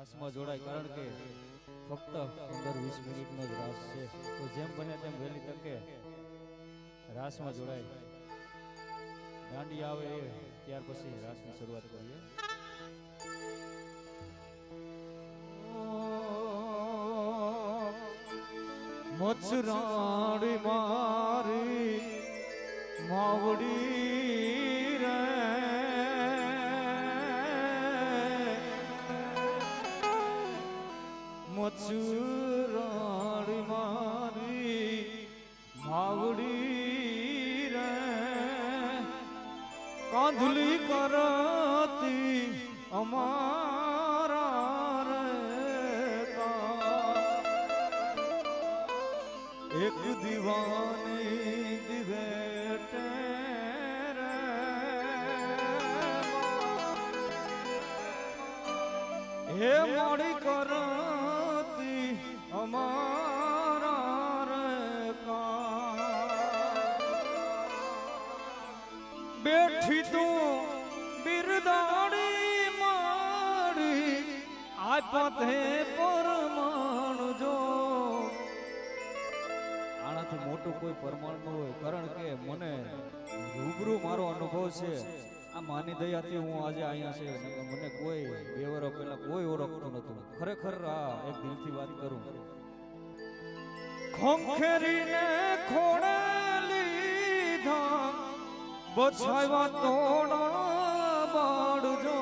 રાસમાં જોડાય, કારણ કે ફક્ત 15-20 મિનિટનો જ રાસ છે, તો જેમ બને તેમ વહેલી તકે રાસમાં જોડાય. દાંડી આવે ત્યાર પછી રાસની શરૂઆત કરીએ. મચ્છરાણી મારી માવડી રે, મચ્છરાણી મારી માવડી રે, કાંધલી કરતી અમારા રે, એક દીવાની દિવેટે રે, હે મોડી કરતી અમારા રે, બેઠી તું બિરદાડી માડી આપતે પરમાણુ જો. આનાથી મોટું કોઈ પરમાણ ન હોય, કારણ કે મને રૂબરૂ મારો અનુભવ છે. આ માની દયાથી હું આજે અહીંયા છે. મને કોઈ 2 વર્ષ પહેલા કોઈ ઓળખતું નતું. ખરેખર આ એક દિલથી વાત કરું. ખંખેરીને ખોડે લીધા બછાવ્યા તોડા બાળજો,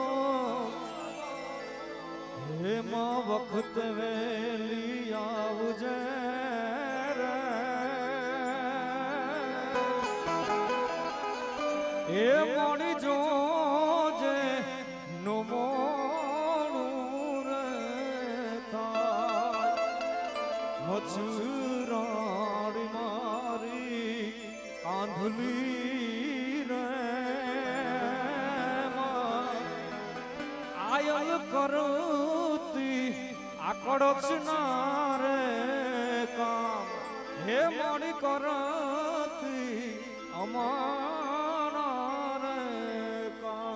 હેમાં વખત વેલી આવજે રે, એ મોડી જોજે નો મોડું રે થાય. મચ્છરાણી મારી કાંધલી રે, આયલ કરતી આકડક્ષ ના રે કામ, હે મોડી કરતી અમારા રે કામ.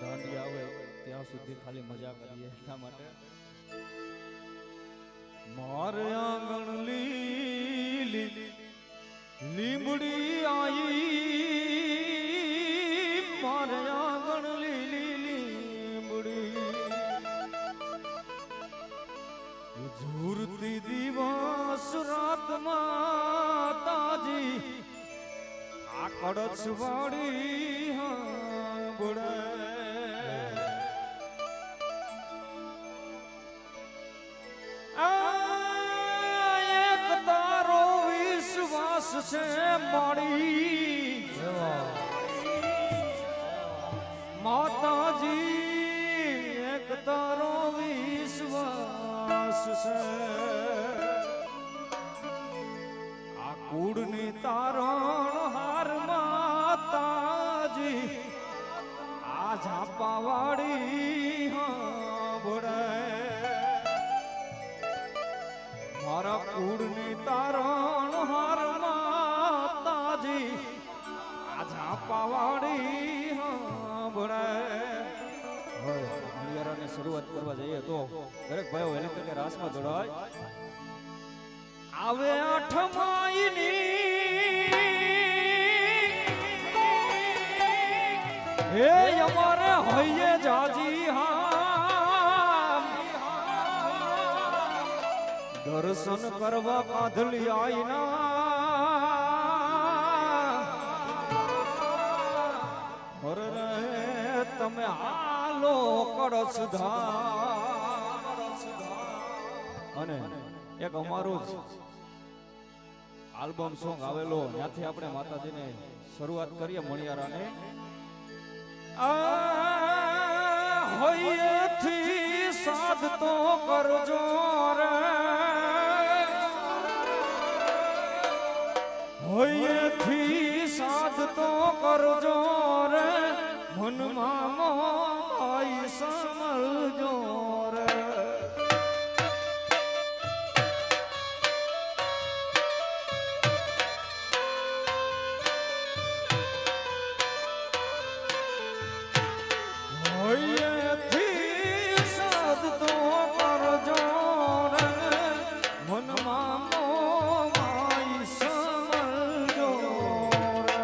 દાંડી આવે ત્યાં સુધી ખાલી મજા કરીએ. એટલા માટે મારે આંગણ લીલી લીમડી આઈ, મારે આંગણ લીલી લીમડી ઝૂરતી દિવસ રાત માતાજી આકડસ વાળી હાંભળે. એક તારો વિશ્વાસ છે મારી માતાજી, એક તારો વિશ્વાસ છે. આ કુળની તારણ હાર માતાજી આ ઝાપાવાળી હાંભળે. મારા કુળની તારણ હાર માતાજી આ ઝાપાવાળી હાંભળે. હવે હરિયારાની શરૂઆત કરવા જઈએ તો દરેક ભાઈઓ વહેલી તકે રાસમાં જોડાય. આવે આઠમાઈની હે અમારે હૈયે જાજી હા, દર્શન કરવા કાંધલી આઈના રે, તમે હાલો કળશધાર. અને એક અમારું આલ્બમ સોંગ આવેલો ત્યાંથી આપણે માતાજીને શરૂઆત કરીએ મણિયારાને હોયથી સાધ તો કરજો રે હોયથી સાધ તો કરજો રે મનમાં મોય સમજો રે હોયથી સાધ તો કરજો રે મનમાં મોય સમજો રે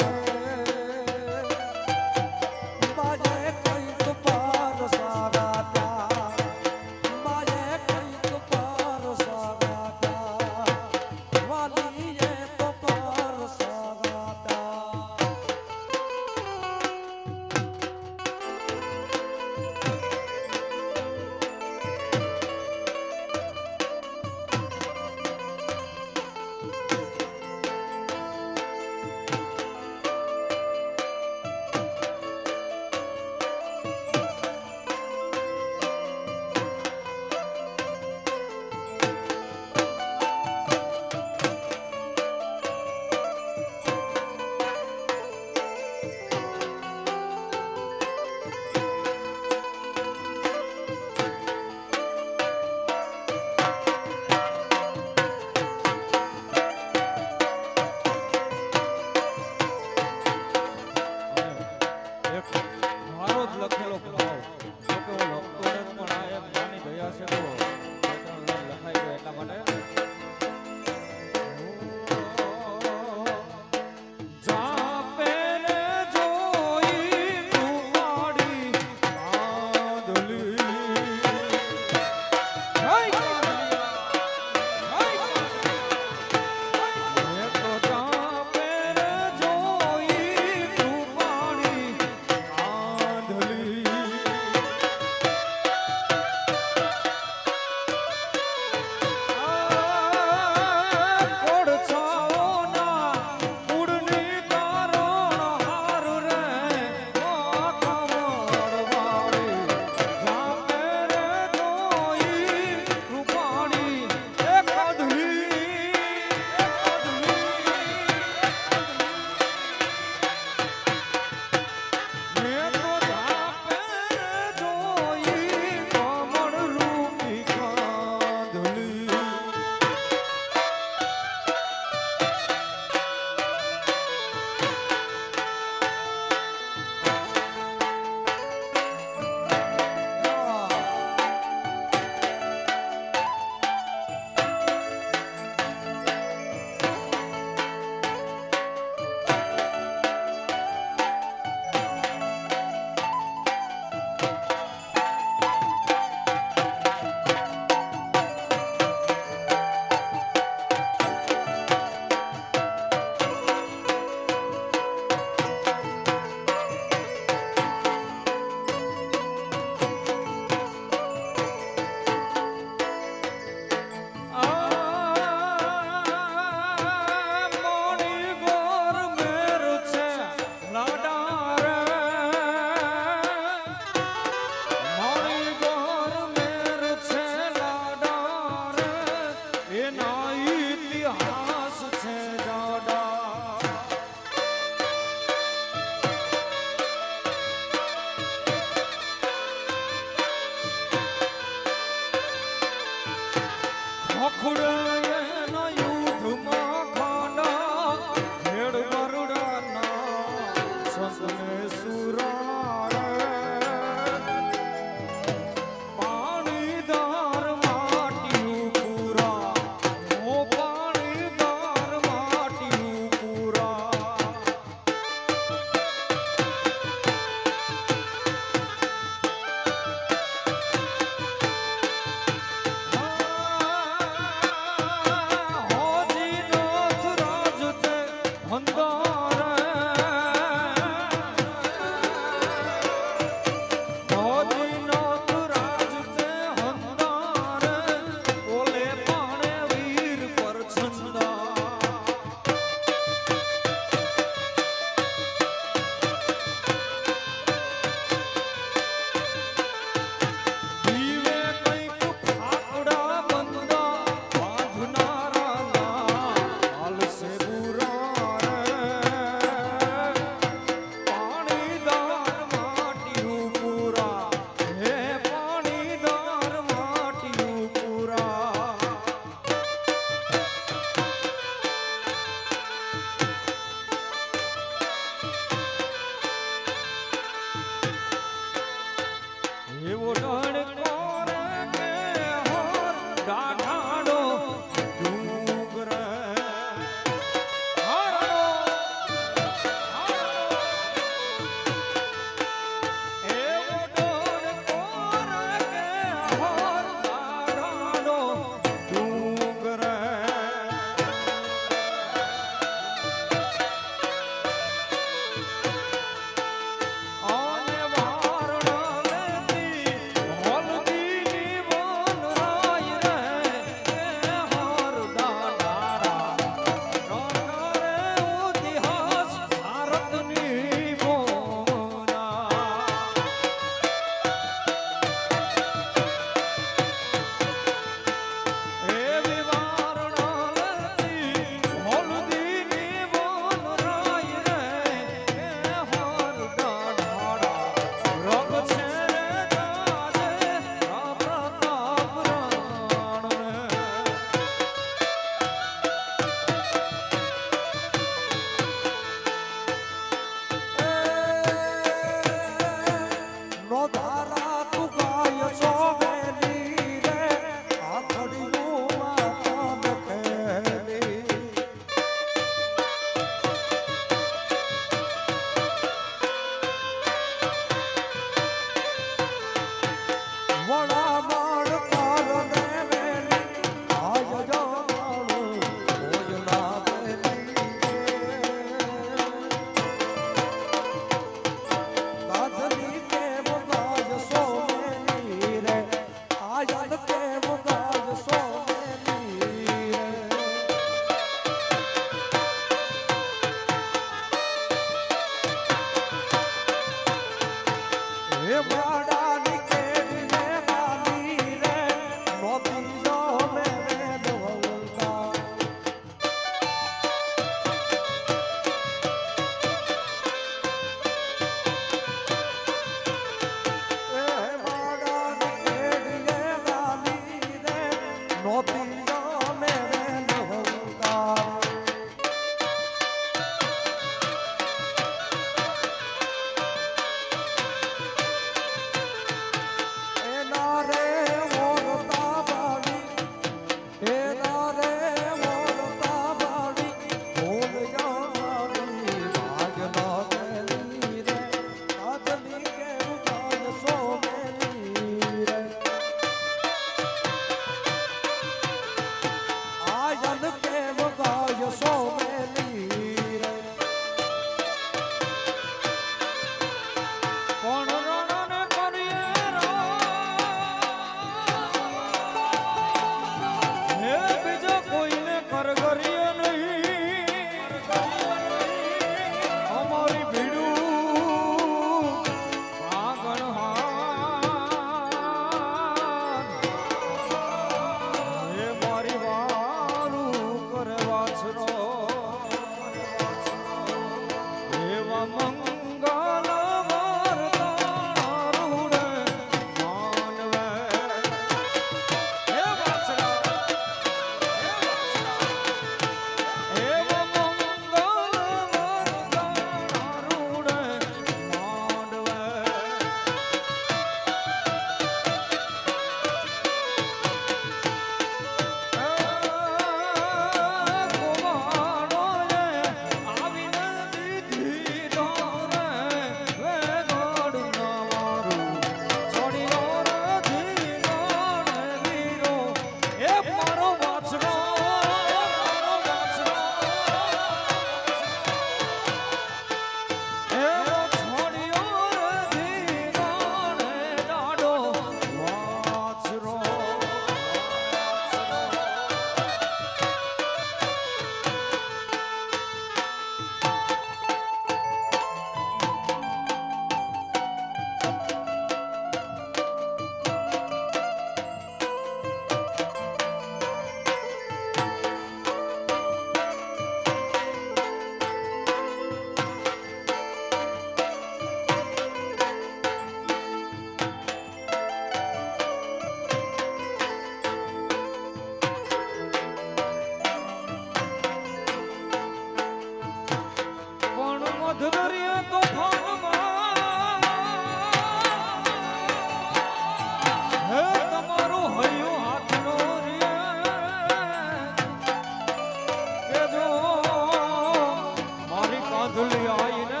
ગોધલી આઈને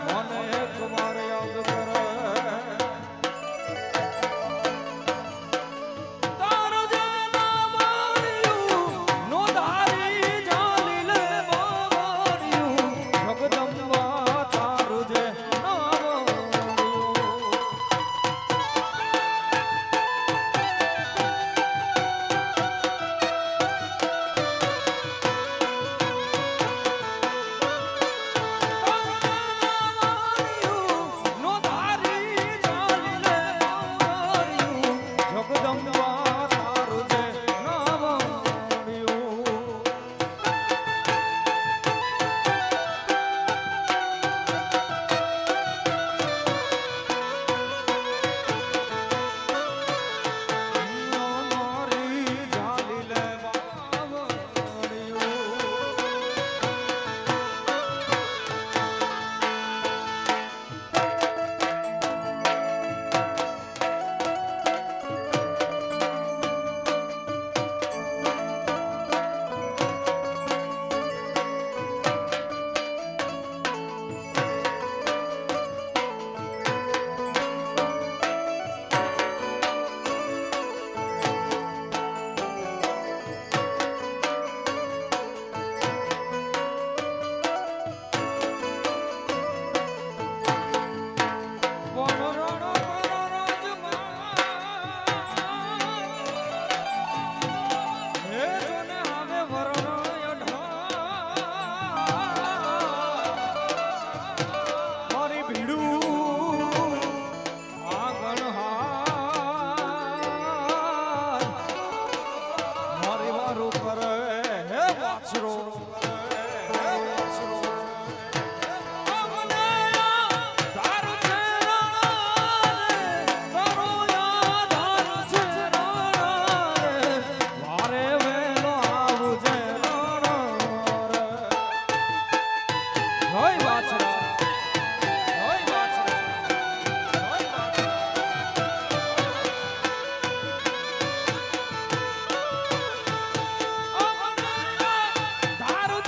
મને એક વાર યાદ કરે તારો જે નામ આવ્યું નો ધારી જાલી લે બાવળિયું જગદંબા તારું જે નામ તારું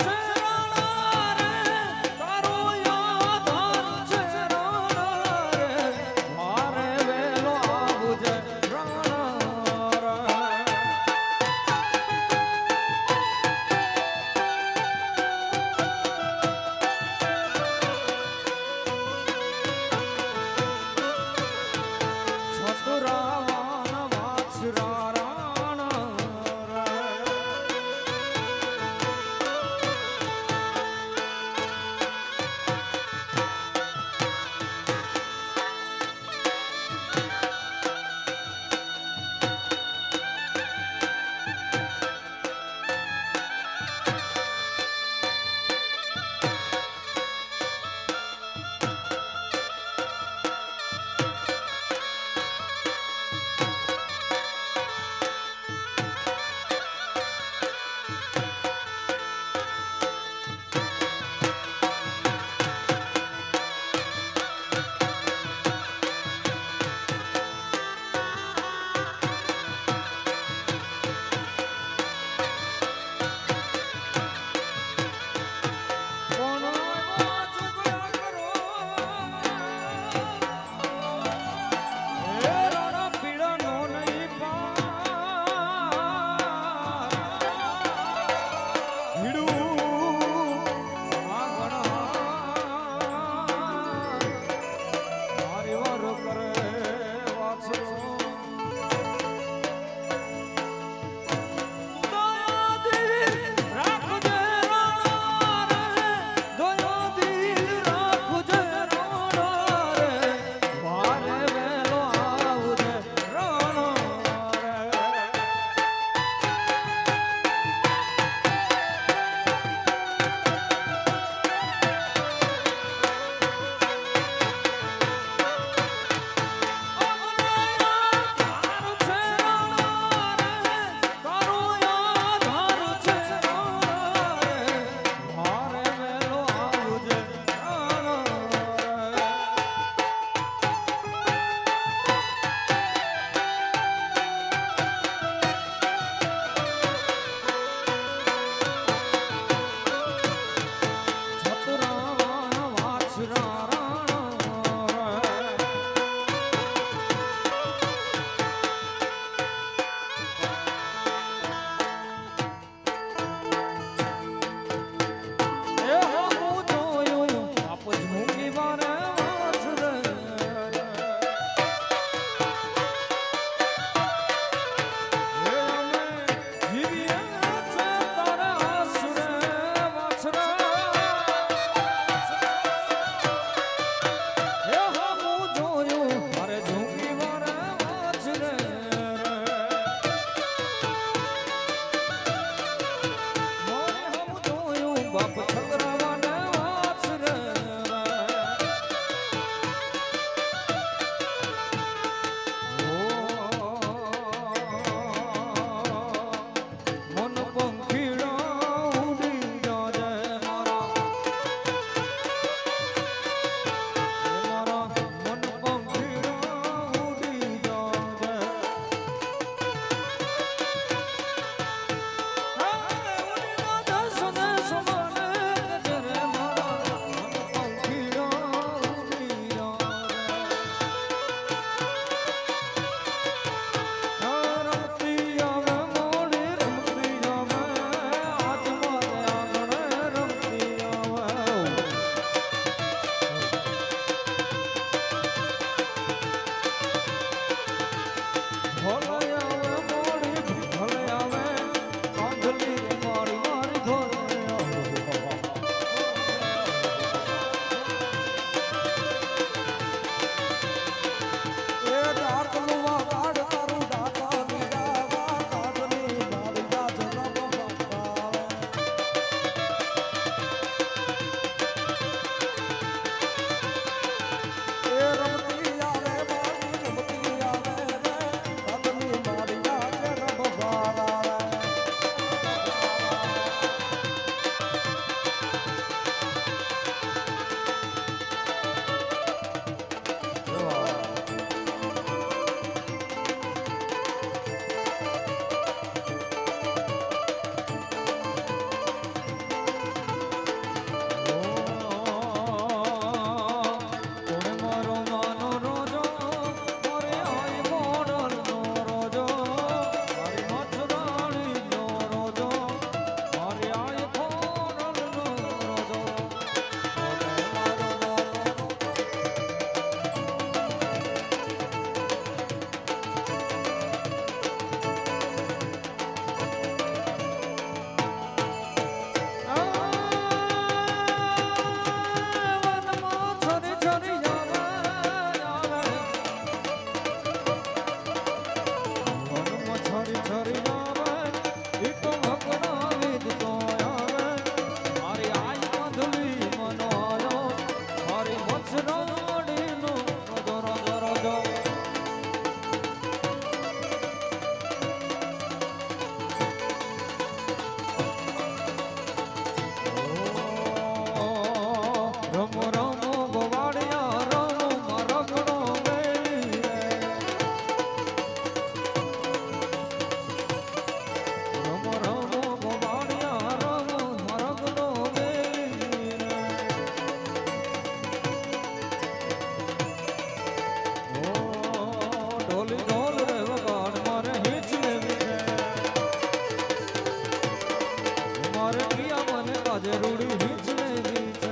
મારે પિયા મને કાજે રૂડી હિંચલેલી છે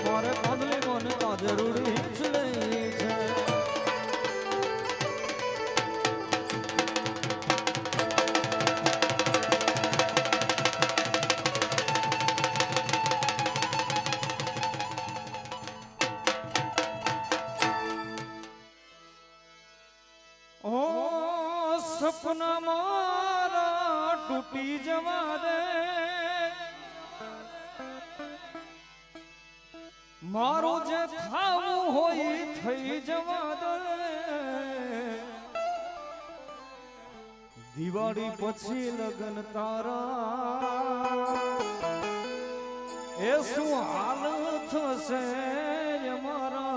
મારે કાંદલી મને કાજે રૂડી હિંચલેલી છે સપના મારા તૂટી જવા દે મારું જે થાવું હોય થઈ જવા દે દિવાળી પછી લગન તારા એ શું હાલ થશે અમારા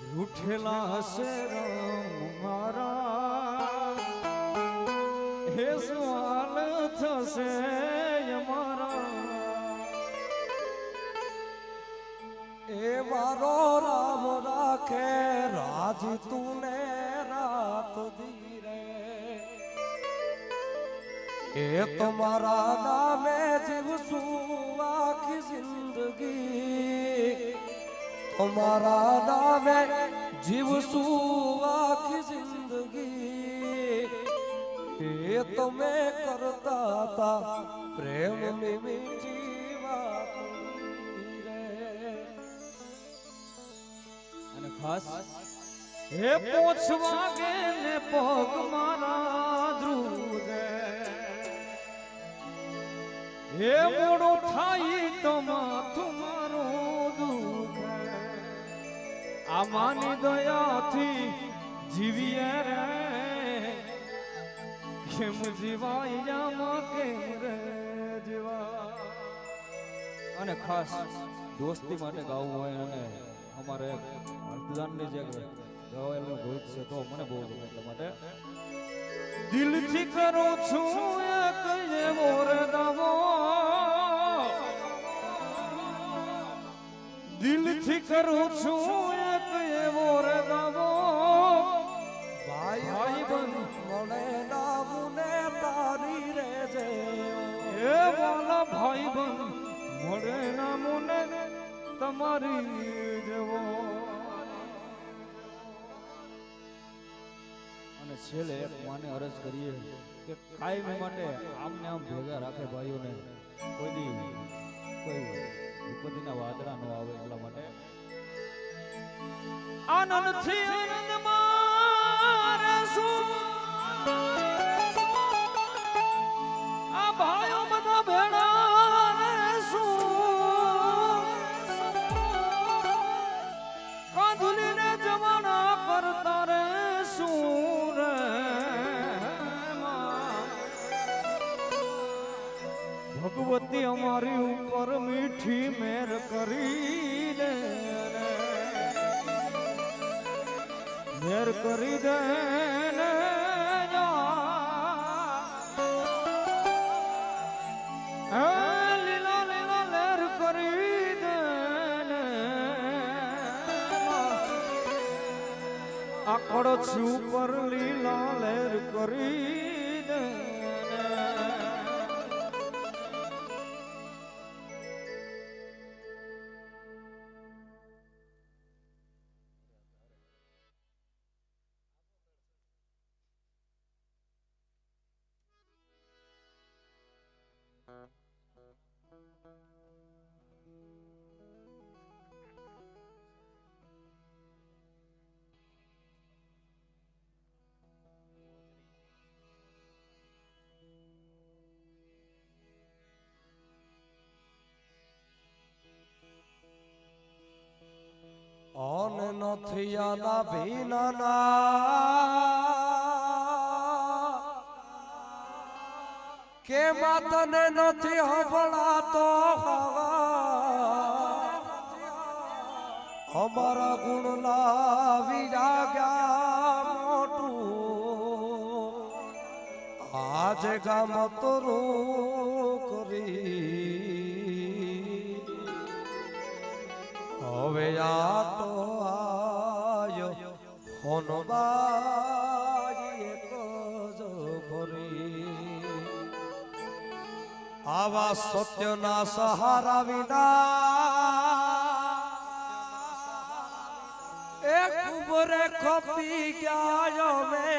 રૂઠેલા હશે મારા હે સવાલ થશે અમારા એ મારો રામ રાખે રાજ તુને રાત ધીરે એ તમારા નામે જીવશું આખી જિંદગી તમારા નામે જીવશું આખી જિંદગી એ તમે કરતા હતા પ્રેમ મીઠી વાત અને ખાસ હે પોછવા કે ને પગ મારા ધ્રુવે હે મોડો થાય તો માથું મારું દુખે આ માની દયાથી જીવીએ રે કેમ જીવાય જામાં કેમ રે જીવા અને ખાસ દોસ્તી માટે ગાવું હોય અને અમારે અર્ધદાનની જે ગવાયેલું ગીત છે તો મને બહુ ગમે એટલા માટે દિલથી કરું છું એક એવો રે દાવો દિલથી કરું છું એક એવો રે દાવો ભાઈ બંધ મળે નામને તારી રે જે એ વાલા ભાઈ બંધ મળે નામને તમારી જેવો અને છેલ્લે એક માને અરજ કરીએ કે કાયમી માટે આમને આમ ભેગા રાખે ભાઈઓને કોઈ વિપત્તિના વાદળા ન આવે એટલા માટે આનંદથી આનંદમાં રહેશું આ ભાઈઓ બધા ભેળા રહેશું કાંધુલીને જવાના કરતા રહેશું રે ભગવતી અમારી ઉપર મીઠી મેર કરી દે મેર કરી દે ને લીલા લીલા લેર કરી દે ને આકડ છું પર લીલા લેર કરી દે ઓન નથી આલા ભીના કે માતને નથી હંભળાતો અમારા ગુણ લાવી જાગ્યા મોટું આજે ગામ તરું કરી હવે આ તો આયો હોનબાઈ એક જ આવા સત્યના સહારા વિના એક ઉમરે ખપી ગયા અમે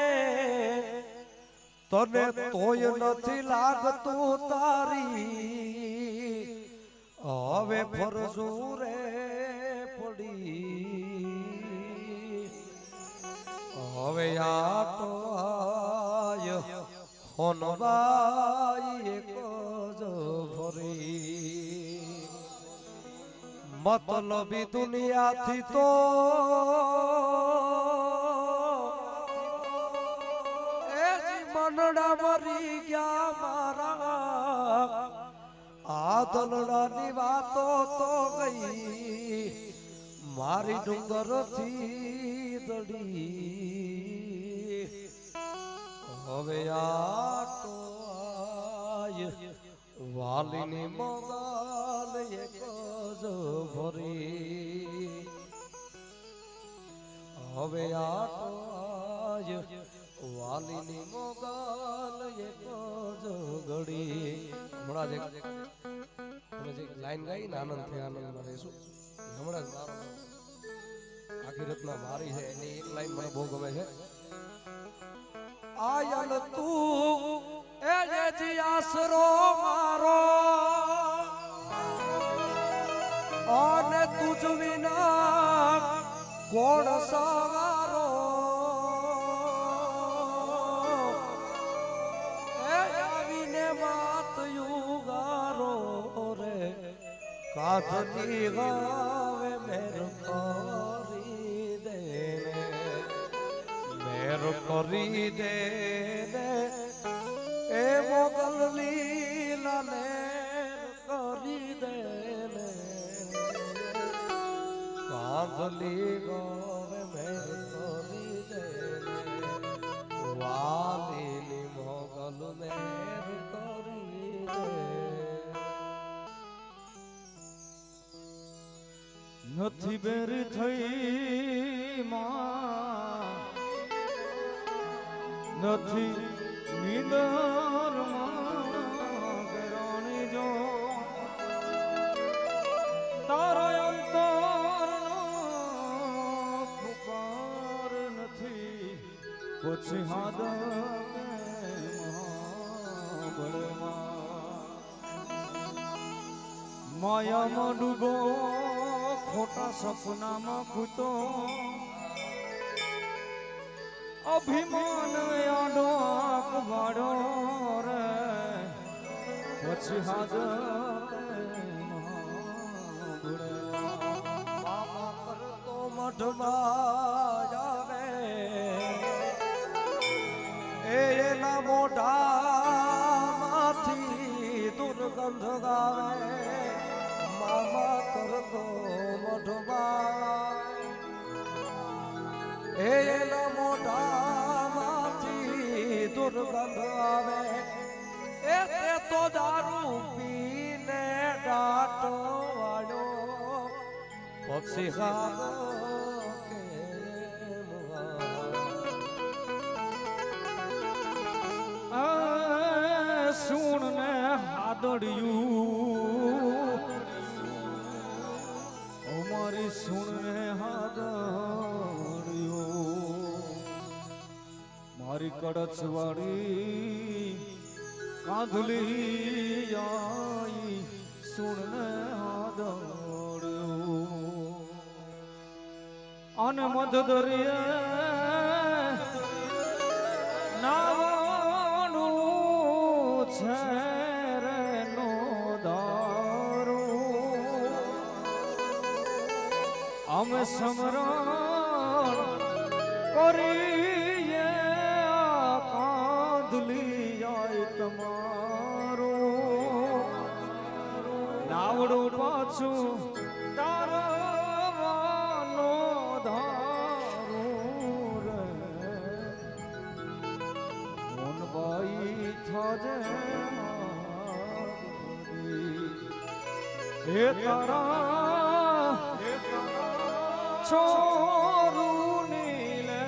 તને તોય નથી લાગતું તારી હવે ફરજું રે પડી હવે આટો આય હોનવાઈ એક જ ફરી મતલબી દુનિયાથી તો એ મનડા મરી ગયા મારા આ દલડાની વાતો તો ગઈ મારી ડુંગરથી દડી હવે આટો આય વાલીની મોગાલ એક જ ભરી હવે આટો આય વાલીની મોગાલ એક જ ઘડી હમણાં જ લાઈન ગાઈ ને આનંદ થી આનંદમાં રહીશું હમણાં જ મારો આખી રત્ના મારી છે એની એક લાઈન મને બહુ ગમે છે આયલ તું એ જે આસરો મારો અને તુજ વિના કોણ સવારો એ આવીને વાત યુગારો રે કાધની ગાવે મેર કરી દે મેર કરી દે એ મોગલ લીલા ને કરી દે કાંધલી ગોવે મેર કરી દે વાલીની મોગલ મેર કરી દે નથી બેર થઈ માં નથી નિદર ગરાણી જો તારો અંતરનો પુકાર નથી પછી હાદ માયામાં ડૂબો ખોટા સપનામાં ખૂતો અભિમાન આડો આંખ વાળો રે પછી હાથ બાપા કરતો મઢમાં આવે એના મોઢામાંથી દુર્ગંધ ગાવે મામા કરતો મઢમાં એના મોઢામાંથી દુર્ગંધ આવે એ તે તો દારૂ પીને ડાટો વાળો પછી હાલો સુણ ને હાદડિયું અમારી સુણ ને હાદડિયું મારી કડચ વાળી કાંધલી આઈ સુણ ને હાદડિયું અને મધ દરિયે નાવાનું છે રે નો દારૂ અમે સમરણ કરીએ કાંધલી જાય તમારું નાવડું પાછું તારવાનો ધારું રે મોનબાઈ થાજે હે તારા છોરું નીલે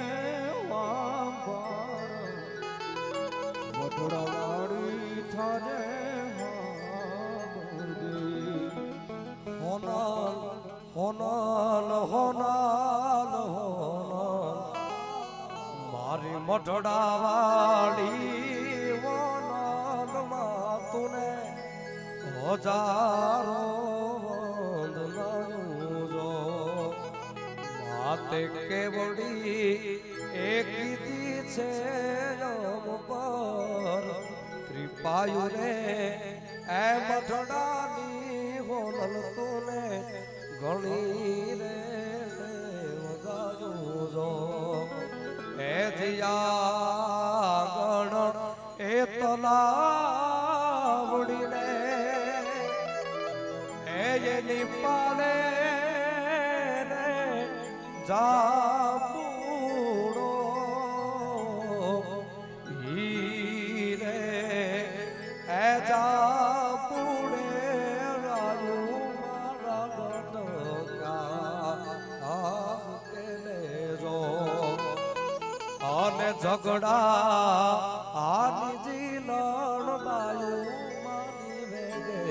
વાંભાર વટોડા વાળી થાજે મઢડા વાળી વનાલમાં તુને હજારો વંદનાયું જો માતે કેવડી એક કીધી છે યમ પર કૃપાયુ રે એ મઢડાની હોનલ તુને ઘણી રે વગાડું જો એ દિયા ગણ એ તલાવડીને એની પાલે રે જાબુડો ઈ રે એ જાબુડે રાયું મારા ગટકા કેલે રો અને ઝઘડા આની જીલણ બાયું મારી વેગે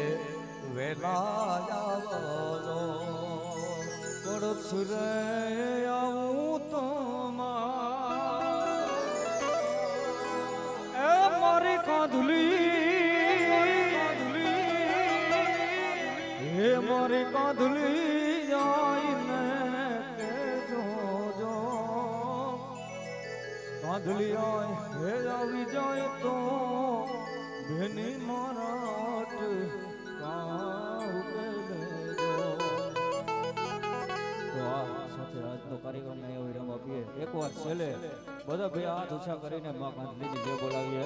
વેલાયા કડક સુરે આવું તો એ મારી કાંધલી હે મારી કાંધલી આઈને કેજો જો કાંધલી આય હે આવી જાય તો બેની મારાટ કાં આજનો કાર્યક્રમ એવો વિરામ આપીએ. એકવાર છેલ્લે બધા ભાઈ હાથ ઊંચા કરીને માં કાંધલીની જય બોલાવીએ.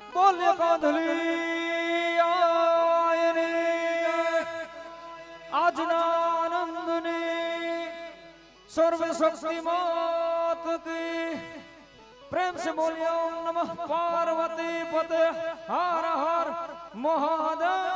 બોલે કાંધલી આય રે આજના આનંદની સર્વ શક્તિ માત કી પ્રેમ से बोलिए ओम नमः पार्वती पते हर हर महादेव.